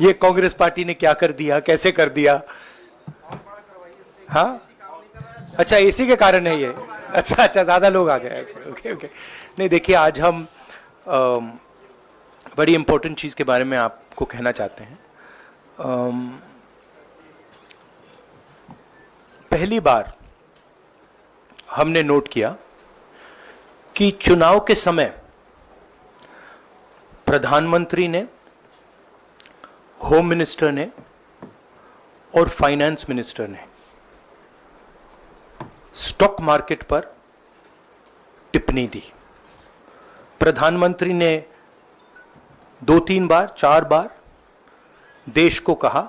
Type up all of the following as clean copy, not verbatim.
ये कांग्रेस पार्टी ने क्या कर दिया, कैसे कर दिया। हाँ अच्छा, इसी के कारण है ये। अच्छा अच्छा, ज्यादा लोग आ गए। Okay okay. नहीं देखिए, आज हम बड़ी इंपॉर्टेंट चीज के बारे में आपको कहना चाहते हैं। पहली बार हमने नोट किया कि चुनाव के समय प्रधानमंत्री ने, होम मिनिस्टर ने और फाइनेंस मिनिस्टर ने स्टॉक मार्केट पर टिप्पणी दी। प्रधानमंत्री ने 2-3 बार, 4 बार देश को कहा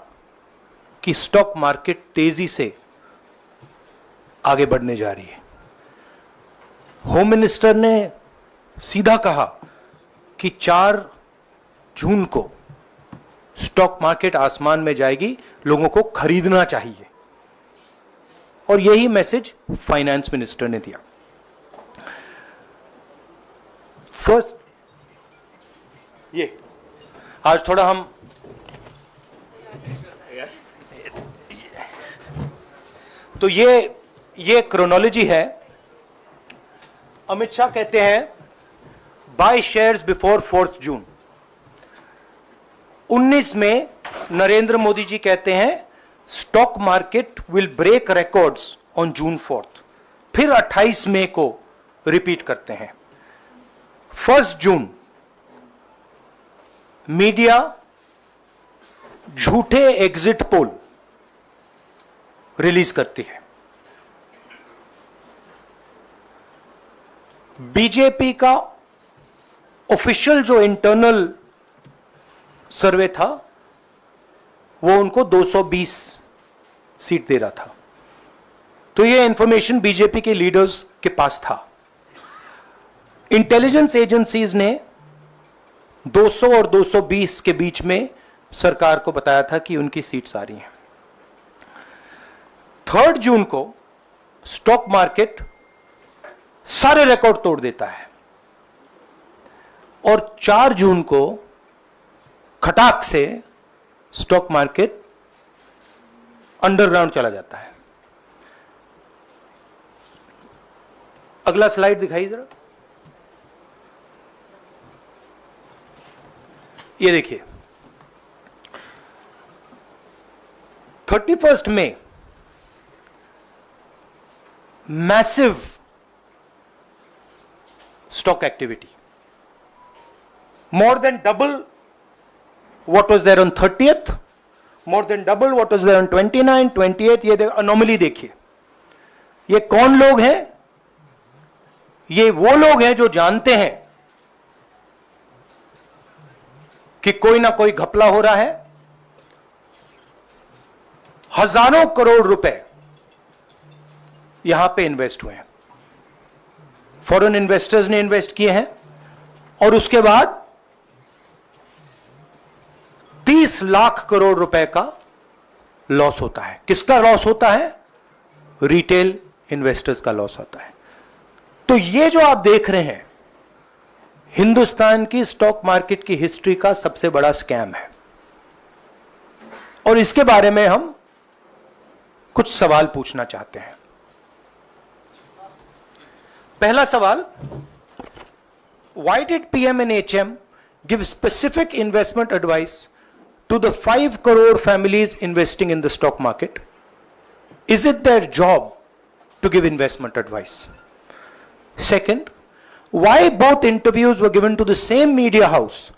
कि स्टॉक मार्केट तेजी से आगे बढ़ने जा रही है। होम मिनिस्टर ने सीधा कहा कि 4 जून को स्टॉक मार्केट आसमान में जाएगी, लोगों को खरीदना चाहिए। और यही मैसेज फाइनेंस मिनिस्टर ने दिया। फर्स्ट, ये आज थोड़ा हम तो ये क्रोनोलॉजी है। अमित शाह कहते हैं बाय शेयर्स बिफोर 4 जून। 19 में नरेंद्र मोदी जी कहते हैं stock market will break records on June 4। फिर 28 मई को रिपीट करते हैं। 1 जून मीडिया झूठे एग्जिट पोल रिलीज करती है। बीजेपी का ऑफिशियल जो इंटरनल सर्वे था वो उनको 220 सीट दे रहा था। तो ये इंफॉर्मेशन बीजेपी के लीडर्स के पास था। इंटेलिजेंस एजेंसीज ने 200 और 220 के बीच में सरकार को बताया था कि उनकी सीट्स आ रही हैं। 3 जून को स्टॉक मार्केट सारे रिकॉर्ड तोड़ देता है और 4 जून को खटाक से स्टॉक मार्केट अंडरग्राउंड चला जाता है। अगला स्लाइड दिखाइए जरा। ये देखिए, 31 मई massive stock activity, more than double what was there on 30th, more than double what was there on 29, 28। ये अनोमली देखिए। ये कौन लोग हैं? ये वो लोग हैं जो जानते हैं कि कोई ना कोई घपला हो रहा है। हजारों करोड़ रुपए यहां पे इन्वेस्ट हुए हैं, फॉरेन इन्वेस्टर्स ने इन्वेस्ट किए हैं। और उसके बाद 30 लाख करोड़ रुपए का लॉस होता है। किसका लॉस होता है? रिटेल इन्वेस्टर्स का लॉस होता है। तो ये जो आप देख रहे हैं हिंदुस्तान की स्टॉक मार्केट की हिस्ट्री का सबसे बड़ा स्कैम है। और इसके बारे में हम कुछ सवाल पूछना चाहते हैं। पहला सवाल, why did PM and HM give specific investment advice to the 5 crore families investing in the stock market? Is it their job to give investment advice? Second, why both interviews were given to the same media house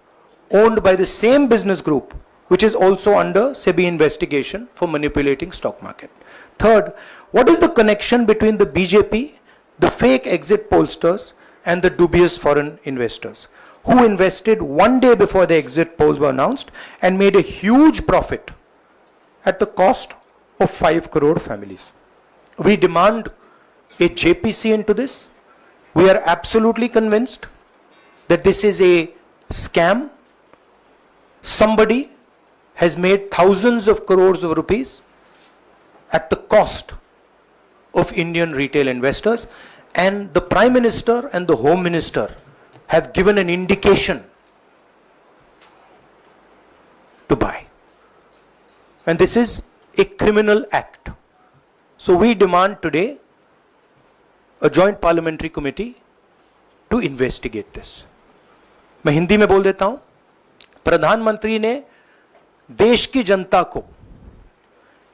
owned by the same business group which is also under SEBI investigation for manipulating stock market? Third, what is the connection between the BJP, the fake exit pollsters and the dubious foreign investors who invested 1 day before the exit polls were announced and made a huge profit at the cost of 5 crore families? We demand a JPC into this. We are absolutely convinced that this is a scam. Somebody has made thousands of crores of rupees at the cost of Indian retail investors, and the Prime Minister and the Home Minister have given an indication to buy. and this is a criminal act. So we demand today a joint parliamentary committee to investigate this. मैं हिंदी में बोल देता हूं. प्रधानमंत्री ने देश की जनता को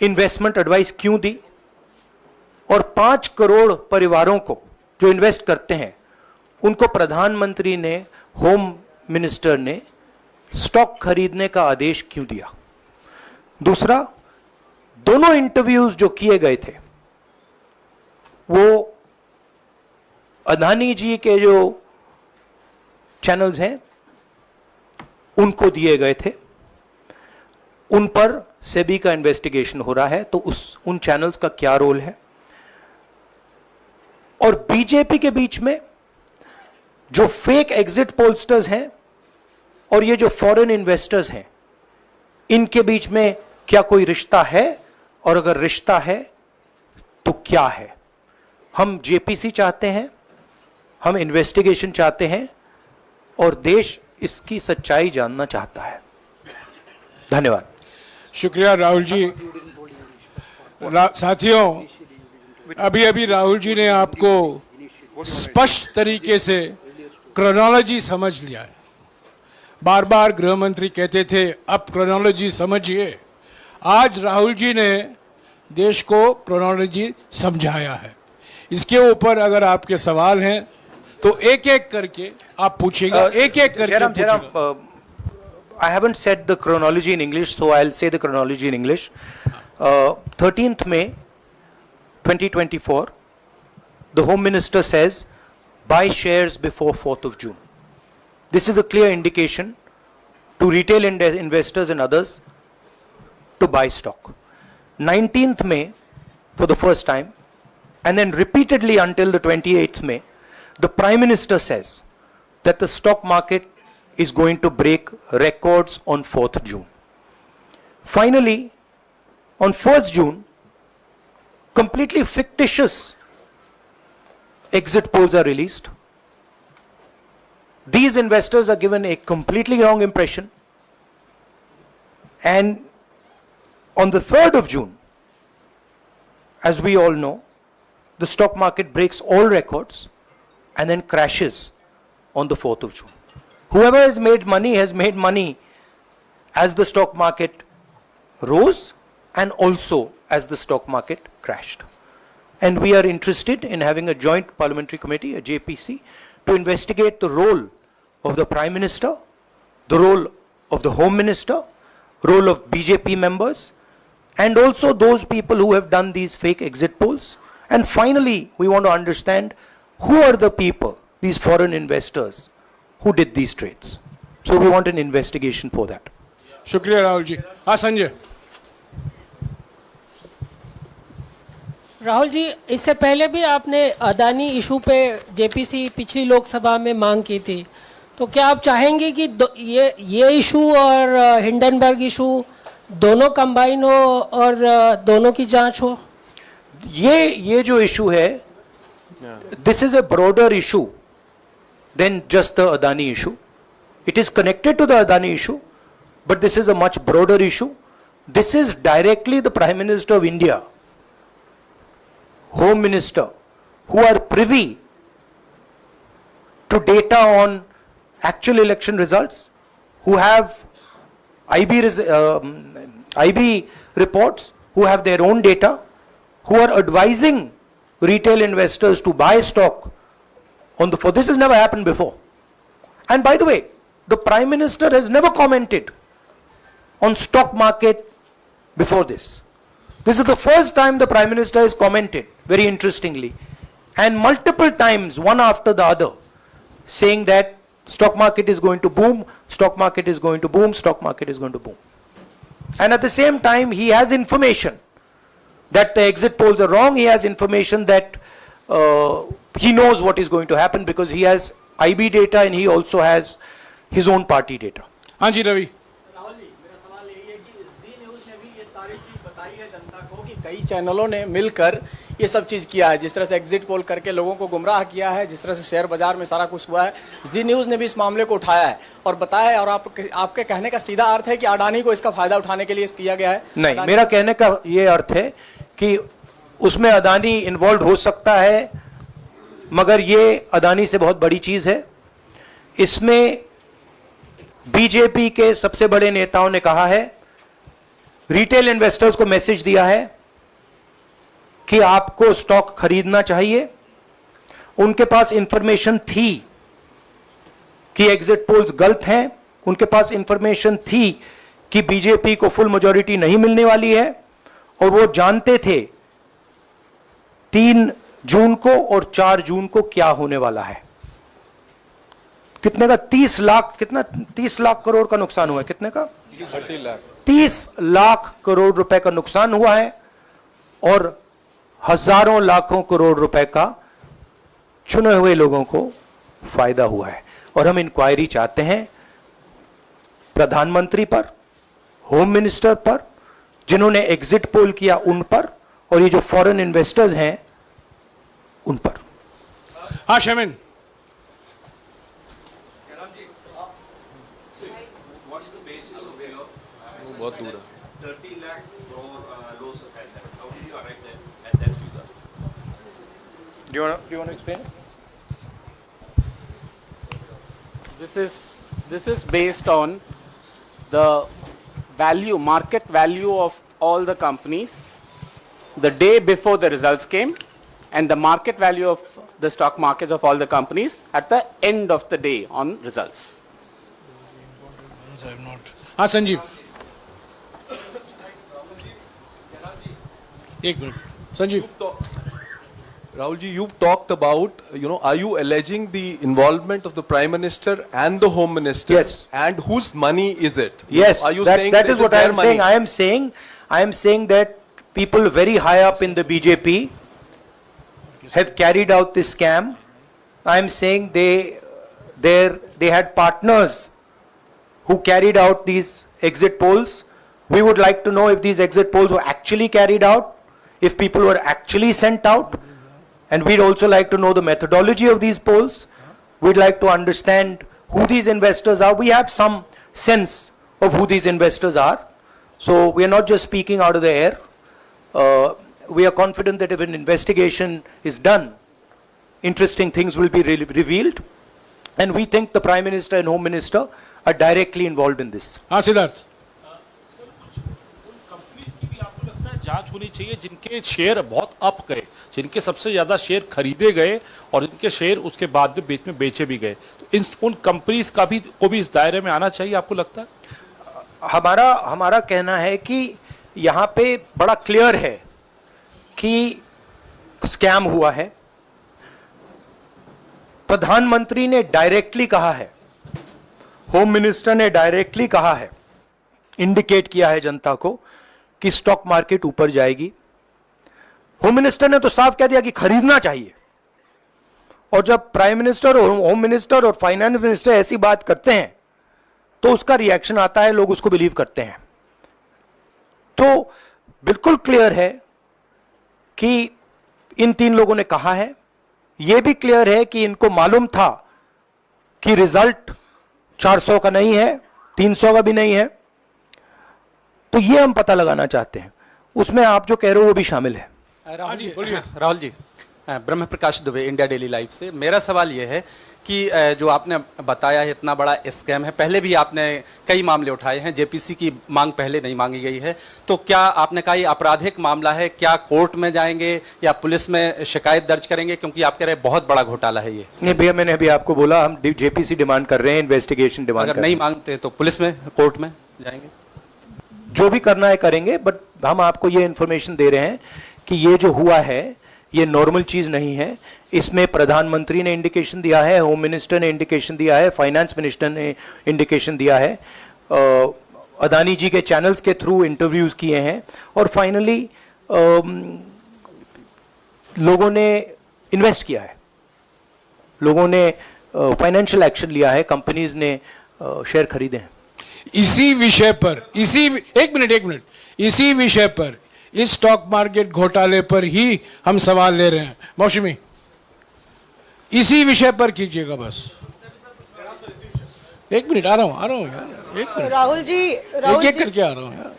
इन्वेस्टमेंट एडवाइस क्यों दी और 5 करोड़ परिवारों को जो इन्वेस्ट करते हैं उनको प्रधानमंत्री ने, होम मिनिस्टर ने स्टॉक खरीदने का आदेश क्यों दिया? दूसरा, दोनों इंटरव्यूज जो किए गए थे वो अदानी जी के जो चैनल्स हैं उनको दिए गए थे. उन पर सेबी का इन्वेस्टिगेशन हो रहा है, तो उन चैनल्स का क्या रोल है? और बीजेपी के बीच में जो फेक एग्जिट पोलस्टर्स हैं और ये जो फॉरेन इन्वेस्टर्स हैं, इनके बीच में क्या कोई रिश्ता है? और अगर रिश्ता है तो क्या है? हम जेपीसी चाहते हैं, हम इन्वेस्टिगेशन चाहते हैं और देश इसकी सच्चाई जानना चाहता है. धन्यवाद. शुक्रिया राहुल जी. साथियों, अभी अभी राहुल जी ने आपको स्पष्ट तरीके से क्रोनोलॉजी समझ लिया है. बार बार गृह मंत्री कहते थे अब क्रोनोलॉजी समझिए. आज राहुल जी ने देश को क्रोनोलॉजी समझाया है. इसके ऊपर अगर आपके सवाल हैं तो एक एक करके आप पूछेगा. एक एक करके. I haven't said the chronology in English, so I'll say the chronology in English. 13th May 2024, the Home Minister says, buy shares before 4th of June. This is a clear indication to retail investors and others to buy stock. 19th May, for the first time, and then repeatedly until the 28th May, the Prime Minister says that the stock market is going to break records on 4th June. Finally, on 1st June, completely fictitious exit polls are released. These investors are given a completely wrong impression. And on the 3rd of June, as we all know, the stock market breaks all records and then crashes on the 4th of June. Whoever has made money as the stock market rose and also as the stock market crashed. And we are interested in having a joint parliamentary committee, a JPC, to investigate the role of the Prime Minister, the role of the Home Minister, role of BJP members, and also those people who have done these fake exit polls. And finally, we want to understand who are the people, these foreign investors, who did these trades. So we want an investigation for that. शुक्रिया राहुल जी. हाँ संजय. राहुल जी, इससे पहले भी आपने Adani issue पे JPC पिछली लोकसभा में मांग की थी, तो क्या आप चाहेंगे कि ये इशू और हिंडनबर्ग इशू दोनों कंबाइन हो और दोनों की जांच हो? ये जो इशू है, this is a broader issue than just the Adani issue. It is connected to the Adani issue, but this is a much broader issue. This is directly the Prime Minister of India, Home Minister, who are privy to data on actual election results, who have IB reports, who have their own data, who are advising retail investors to buy stock on the 4th. This has never happened before. And by the way, the Prime Minister has never commented on stock market before this. This is the first time the Prime Minister has commented, very interestingly, and multiple times, one after the other, saying that stock market is going to boom, stock market is going to boom, stock market is going to boom. And at the same time, he has information that the exit polls are wrong. He has information that he knows what is going to happen because he has IB data and he also has his own party data. हाँ जी रवि. राहुल जी, मेरा सवाल यही है कि जी news ने भी ये सारी चीज बताई है जनता को कि कई चैनलों ने मिलकर ये सब चीज़ किया है, जिस तरह से एग्जिट पोल करके लोगों को गुमराह किया है, जिस तरह से शेयर बाजार में सारा कुछ हुआ है, जी न्यूज़ ने भी इस मामले को उठाया है और बताया है। और आपके कहने का सीधा अर्थ है कि अडानी को इसका फायदा उठाने के लिए किया गया है? नहीं, मेरा कहने का ये अर्थ है कि उसमें अदानी इन्वॉल्व हो सकता है, मगर ये अदानी से बहुत बड़ी चीज है। इसमें बीजेपी के सबसे बड़े नेताओं ने कहा है, रिटेल इन्वेस्टर्स को मैसेज दिया है कि आपको स्टॉक खरीदना चाहिए। उनके पास इंफॉर्मेशन थी कि एग्जिट पोल्स गलत हैं, उनके पास इंफॉर्मेशन थी कि बीजेपी को फुल मेजॉरिटी नहीं मिलने वाली है, और वो जानते थे 3 जून को और 4 जून को क्या होने वाला है। कितने का 30 लाख, कितना 30 लाख करोड़ का नुकसान हुआ है? कितने का? 30 लाख करोड़ रुपए का नुकसान हुआ है और हजारों लाखों करोड़ रुपए का चुने हुए लोगों को फायदा हुआ है। और हम इंक्वायरी चाहते हैं प्रधानमंत्री पर, होम मिनिस्टर पर, जिन्होंने एग्जिट पोल किया उन पर, और ये जो फॉरेन इन्वेस्टर्स हैं उन पर। हाँ शेमिन, बहुत दूर है। 30 lakh crore loss of asset. How did you arrive at that figure? Do you want to explain? This is based on the value, market value of all the companies the day before the results came, and the market value of the stock market of all the companies at the end of the day on results. हाँ संजीव, एक minute Sanjeev. Rahul ji, you've talked about, are you alleging the involvement of the Prime Minister and the Home Minister? Yes. And whose money is it? Yes, Are you that, saying that is it what I their am money? saying. I am saying that people very high up in the BJP have carried out this scam. I am saying they had partners who carried out these exit polls. We would like to know if these exit polls were actually carried out, if people were actually sent out, and we'd also like to know the methodology of these polls. We'd like to understand who these investors are. We have some sense of who these investors are. So we are not just speaking out of the air. We are confident that if an investigation is done, interesting things will be revealed. And we think the Prime Minister and Home Minister are directly involved in this. हाँ Siddharth, companies की भी आपको लगता है जांच होनी चाहिए जिनके शेयर बहुत अप गए, जिनके सबसे ज्यादा शेयर खरीदे गए और जिनके शेयर उसके बाद में बीच में बेचे भी गए, तो उन कंपनीज का भी को भी इस दायरे में आना चाहिए, आपको लगता है? हमारा कहना है कि यहाँ पे बड़ा क्लियर है कि स्कैम हुआ है। प्रधानमंत्री ने डायरेक्टली कहा है, होम मिनिस्टर ने डायरेक्टली कहा है, इंडिकेट किया है जनता को कि स्टॉक मार्केट ऊपर जाएगी। होम मिनिस्टर ने तो साफ कह दिया कि खरीदना चाहिए। और जब प्राइम मिनिस्टर और होम मिनिस्टर और फाइनेंस मिनिस्टर ऐसी बात करते हैं तो उसका रिएक्शन आता है, लोग उसको बिलीव करते हैं। तो बिल्कुल क्लियर है कि इन 3 लोगों ने कहा है। यह भी क्लियर है कि इनको मालूम था कि रिजल्ट 400 का नहीं है, 300 का भी नहीं है। तो ये हम पता लगाना चाहते हैं, उसमें आप जो कह रहे हो वो भी शामिल है। राहुल जी, ब्रह्म प्रकाश दुबे, इंडिया डेली लाइव से। मेरा सवाल यह है कि जो आपने बताया है इतना बड़ा स्कैम है, पहले भी आपने कई मामले उठाए हैं, जेपीसी की मांग पहले नहीं मांगी गई है, तो क्या आपने कहा ये आपराधिक मामला है, क्या कोर्ट में जाएंगे या पुलिस में शिकायत दर्ज करेंगे? क्योंकि आप कह रहे हैं बहुत बड़ा घोटाला है ये। नहीं भैया, मैंने अभी आपको बोला हम जेपीसी डिमांड कर रहे हैं, इन्वेस्टिगेशन डिमांड। अगर नहीं मांगते तो पुलिस में, कोर्ट में जाएंगे? जो भी करना है करेंगे, बट हम आपको ये इंफॉर्मेशन दे रहे हैं कि ये जो हुआ है ये नॉर्मल चीज नहीं है। इसमें प्रधानमंत्री ने इंडिकेशन दिया है, होम मिनिस्टर ने इंडिकेशन दिया है, फाइनेंस मिनिस्टर ने इंडिकेशन दिया है, अदानी जी के चैनल्स के थ्रू इंटरव्यूज किए हैं, और फाइनली लोगों ने इन्वेस्ट किया है, लोगों ने फाइनेंशियल एक्शन लिया है, कंपनीज ने शेयर खरीदे हैं। इसी विषय पर, इसी एक मिनट, इसी विषय पर इस स्टॉक मार्केट घोटाले पर ही हम सवाल ले रहे हैं। मौसमी, इसी विषय पर कीजिएगा बस। एक मिनट, आ रहा हूं यार, एक मिनट, राहुल जी, एक करके आ रहा हूं यार।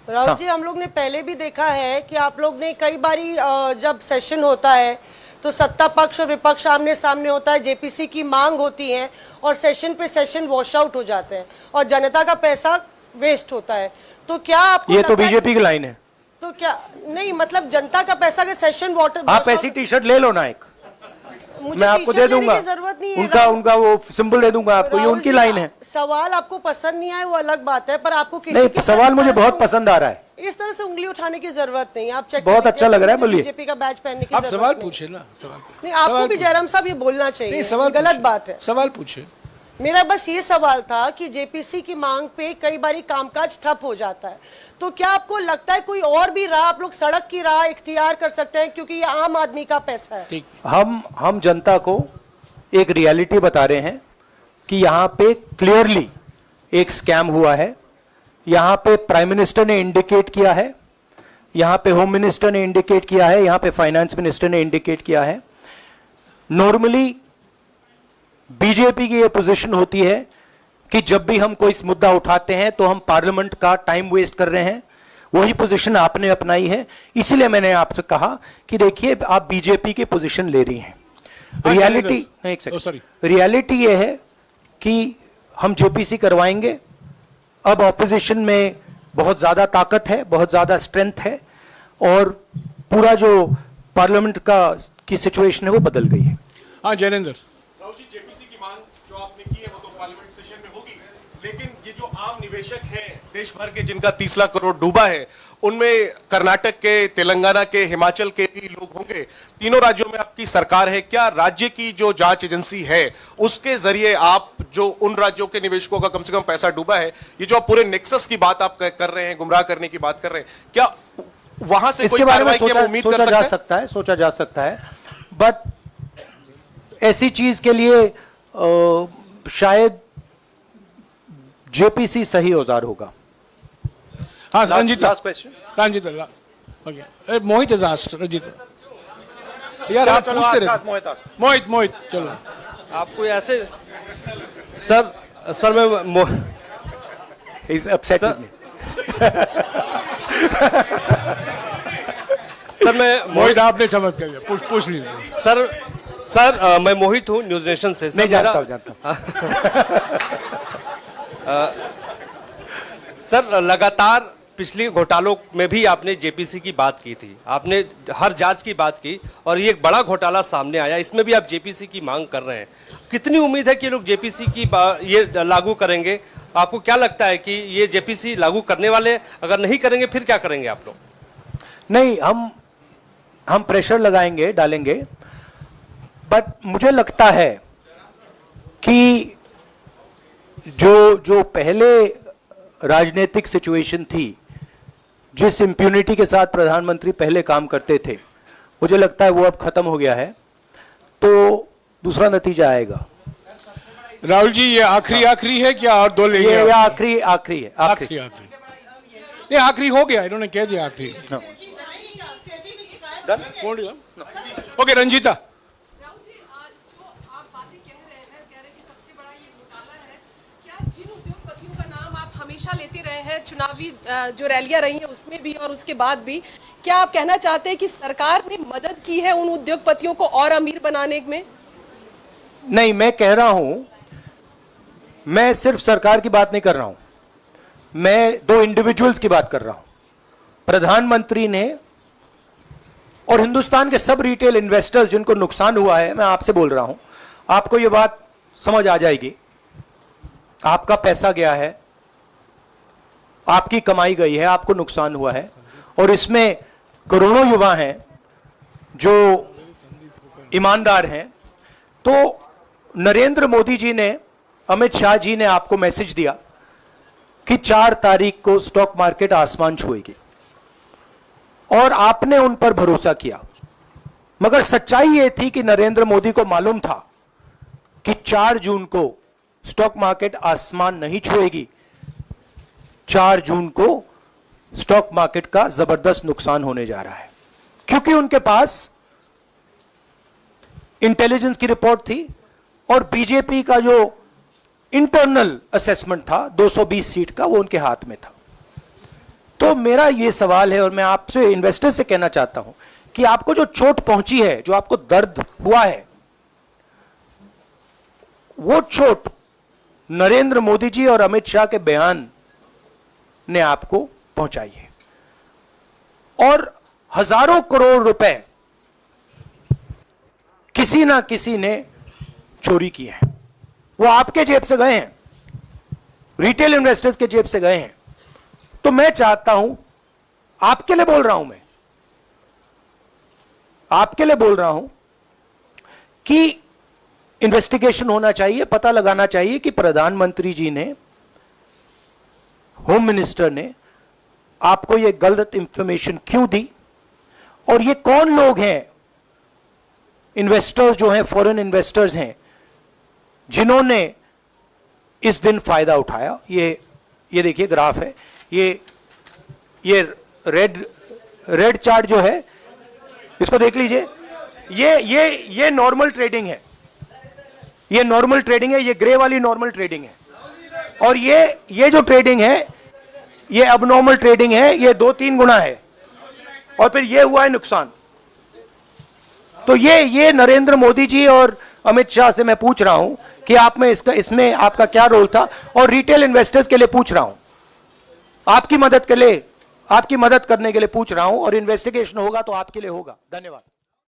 राहुल जी, हम लोग ने पहले भी देखा है कि आप लोग ने कई बारी जब सेशन होता है तो सत्ता पक्ष और विपक्ष आमने सामने होता है, जेपीसी की मांग होती है और सेशन पे सेशन वॉश आउट हो जाते हैं और जनता का पैसा वेस्ट होता है। तो क्या आपको ये लगता तो है- बीजेपी की लाइन है। तो क्या नहीं, मतलब जनता का पैसा के सेशन वाटर आप ऐसी टी शर्ट ले लो ना एक, मुझे मैं आपको टी-शर्ट दे लेने दूंगा, की जरूरत नहीं है। उनका उनका वो सिंबल दे दूंगा आपको, ये राहुल उनकी जी, लाइन है। सवाल आपको पसंद नहीं आए वो अलग बात है, पर आपको किसी नहीं, के सवाल साथ मुझे इस तरह बहुत से- पसंद आ रहा है। इस तरह से उंगली उठाने की जरूरत नहीं है। आप चेक बहुत अच्छा लग रहा है, बोलिए। बीजेपी का बैच पहनने की आप जरूरत सवाल नहीं। पूछे ना, सवाल नहीं, आपको सवाल भी पूछे। जयराम साहब ये बोलना चाहिए, नहीं, सवाल गलत पूछे। बात है। सवाल पूछे। मेरा बस ये सवाल था कि जेपीसी की मांग पे कई बारी कामकाज ठप हो जाता है, तो क्या आपको लगता है कोई और भी राह आप लोग सड़क की राह इख्तियार कर सकते हैं, क्योंकि ये आम आदमी का पैसा है। ठीक, हम जनता को एक रियलिटी बता रहे हैं कि यहाँ पे क्लियरली एक स्कैम हुआ है। यहाँ पे प्राइम मिनिस्टर ने इंडिकेट किया है, यहाँ पे होम मिनिस्टर ने इंडिकेट किया है, यहाँ पे फाइनेंस मिनिस्टर ने इंडिकेट किया है। नॉर्मली बीजेपी की ये पोजीशन होती है कि जब भी हम कोई मुद्दा उठाते हैं तो हम पार्लियामेंट का टाइम वेस्ट कर रहे हैं। वही पोजीशन आपने अपनाई है, इसलिए मैंने आपसे कहा कि देखिए आप बीजेपी की पोजीशन ले रही हैं। रियलिटी, एक सेकंड, रियलिटी ये है कि हम जेपीसी करवाएंगे। अब ऑपोजिशन में बहुत ज्यादा ताकत है, बहुत ज्यादा स्ट्रेंथ है और पूरा जो पार्लियामेंट का की सिचुएशन है वो बदल गई है। हाँ जैनेंद्र, राहुल जी, जेपीसी की मांग जो आपने की है वो तो पार्लियामेंट सेशन में होगी, लेकिन ये जो आम निवेशक हैं देश भर के जिनका 30 लाख करोड़ डूबा है, उनमें कर्नाटक के, तेलंगाना के, हिमाचल के भी लोग होंगे। तीनों राज्यों में आपकी सरकार है, क्या राज्य की जो जांच एजेंसी है उसके जरिए आप जो उन राज्यों के निवेशकों का कम से कम पैसा डूबा है, ये जो आप पूरे नेक्सस की बात आप कर रहे हैं, गुमराह करने की बात कर रहे हैं, क्या वहां से कोई इसके बारे में कार्रवाई की हम उम्मीद कर सकते हैं? सोचा जा सकता है, बट ऐसी चीज के लिए शायद जेपीसी सही औजार होगा। हाँ Ranjita, last question. Ranjita, okay, Mohit is asked, Ranjita यार आप पूछते रहे। मोहित चलो। आपको ऐसे सर मैं He's upset with me. Sir मैं मोहित आपने चमत्कार किया, पूछ लीजिए। सर मैं मोहित हूँ, न्यूज नेशन से। नहीं, जानता हूं। सर लगातार पिछले घोटालों में भी आपने जेपीसी की बात की थी, आपने हर जांच की बात की और ये एक बड़ा घोटाला सामने आया, इसमें भी आप जेपीसी की मांग कर रहे हैं। कितनी उम्मीद है कि लोग जेपीसी की ये लागू करेंगे? आपको क्या लगता है कि ये जेपीसी लागू करने वाले, अगर नहीं करेंगे फिर क्या करेंगे आप लोग? नहीं, हम प्रेशर लगाएंगे, डालेंगे, बट मुझे लगता है कि जो पहले राजनीतिक सिचुएशन थी, जिस इंप्यूनिटी के साथ प्रधानमंत्री पहले काम करते थे, मुझे लगता है वो अब खत्म हो गया है, तो दूसरा नतीजा आएगा। राहुल जी, ये आखिरी है क्या और दो लेंगे? ये आखिरी है, आखिरी। नहीं, आखिरी हो गया, इन्होंने कह दिया आखिरी। ओके रंजीता। राहुल जी, आज जो आप बातें कह रहे हैं कि सबसे बड़ा ये घोटाला है, क्या जिन उद्योगपतियों का नाम आप हमेशा लेते रहे हैं, चुनावी जो रैलियां रही हैं उसमें भी और उसके बाद भी, क्या आप कहना चाहते हैं कि सरकार ने मदद की है उन उद्योगपतियों को और अमीर बनाने में? नहीं, मैं कह रहा हूं, मैं सिर्फ सरकार की बात नहीं कर रहा हूं, मैं दो इंडिविजुअल्स की बात कर रहा हूं। प्रधानमंत्री ने और हिंदुस्तान के सब रिटेल इन्वेस्टर्स जिनको नुकसान हुआ है, मैं आपसे बोल रहा हूं, आपको यह बात समझ आ जाएगी। आपका पैसा गया है, आपकी कमाई गई है, आपको नुकसान हुआ है, और इसमें करोड़ों युवा हैं जो ईमानदार हैं। तो नरेंद्र मोदी जी ने, अमित शाह जी ने आपको मैसेज दिया कि 4 तारीख को स्टॉक मार्केट आसमान छुएगी, और आपने उन पर भरोसा किया। मगर सच्चाई यह थी कि नरेंद्र मोदी को मालूम था कि 4 जून को स्टॉक मार्केट आसमान नहीं छुएगी, 4 जून को स्टॉक मार्केट का जबरदस्त नुकसान होने जा रहा है, क्योंकि उनके पास इंटेलिजेंस की रिपोर्ट थी और बीजेपी का जो इंटरनल असेसमेंट था 220 सीट का, वो उनके हाथ में था। तो मेरा ये सवाल है और मैं आपसे इन्वेस्टर से कहना चाहता हूं कि आपको जो चोट पहुंची है, जो आपको दर्द हुआ है, वो चोट नरेंद्र मोदी जी और अमित शाह के बयान ने आपको पहुंचाई है। और हजारों करोड़ रुपए किसी ना किसी ने चोरी की है, वो आपके जेब से गए हैं, रिटेल इन्वेस्टर्स के जेब से गए हैं। तो मैं चाहता हूं, आपके लिए बोल रहा हूं, मैं आपके लिए बोल रहा हूं कि इन्वेस्टिगेशन होना चाहिए, पता लगाना चाहिए कि प्रधानमंत्री जी ने, होम मिनिस्टर ने आपको यह गलत इंफॉर्मेशन क्यों दी, और ये कौन लोग हैं, इन्वेस्टर्स जो हैं, फॉरेन इन्वेस्टर्स हैं, जिन्होंने इस दिन फायदा उठाया। ये देखिए ग्राफ है, ये रेड चार्ट जो है, इसको देख लीजिए। ये नॉर्मल ट्रेडिंग है, ये नॉर्मल ट्रेडिंग है, ये ग्रे वाली नॉर्मल ट्रेडिंग है, और ये जो ट्रेडिंग है ये अबनॉर्मल ट्रेडिंग है, ये 2-3 गुना है, और फिर ये हुआ है नुकसान। तो ये नरेंद्र मोदी जी और अमित शाह से मैं पूछ रहा हूं कि आप में इसमें आपका क्या रोल था, और रिटेल इन्वेस्टर्स के लिए पूछ रहा हूं, आपकी मदद करने के लिए पूछ रहा हूं, और इन्वेस्टिगेशन होगा तो आपके लिए होगा। धन्यवाद।